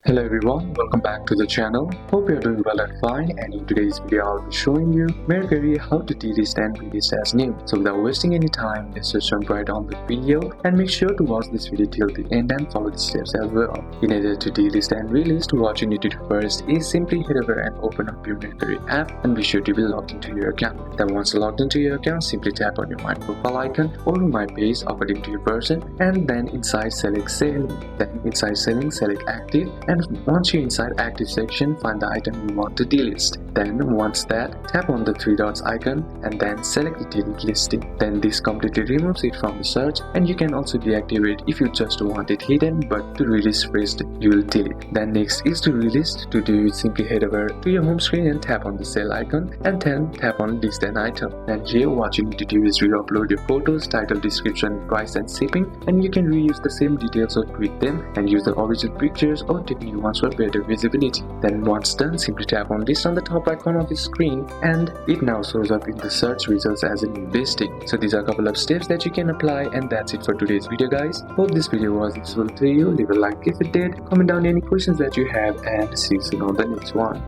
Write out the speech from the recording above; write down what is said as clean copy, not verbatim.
Hello everyone, welcome back to the channel. Hope you're doing well and fine, and in today's video I'll be showing you Mercari how to delist and relist as new. So without wasting any time, let's just jump right on the video and make sure to watch this video till the end and follow the steps as well. In order to delist and relist, what you need to do first is simply head over and open up your Mercari app and be sure to be logged into your account. Then once logged into your account, simply tap on your My Profile icon or My Page according to your version, and then inside select Selling. Then inside Selling, select Active, and once you're inside Active section, find the item you want to delist. Then once that, tap on the three dots icon and then select the delete listing. Then this completely removes it from the search, and you can also deactivate if you just want it hidden, but to relist first you will delete. Then next is to relist. To do it, simply head over to your home screen and tap on the sell icon and then tap on list an item. Then here what you need to do is re-upload your photos, title, description, price and shipping, and you can reuse the same details or tweak them and use the original pictures or take new ones for better visibility. Then once done, simply tap on list on the top right corner of the screen and it now shows up in the search results as a new listing. So these are a couple of steps that you can apply, and that's it for today's video guys. Hope this video was useful to you. Leave a like if it did, comment down any questions that you have, and see you soon on the next one.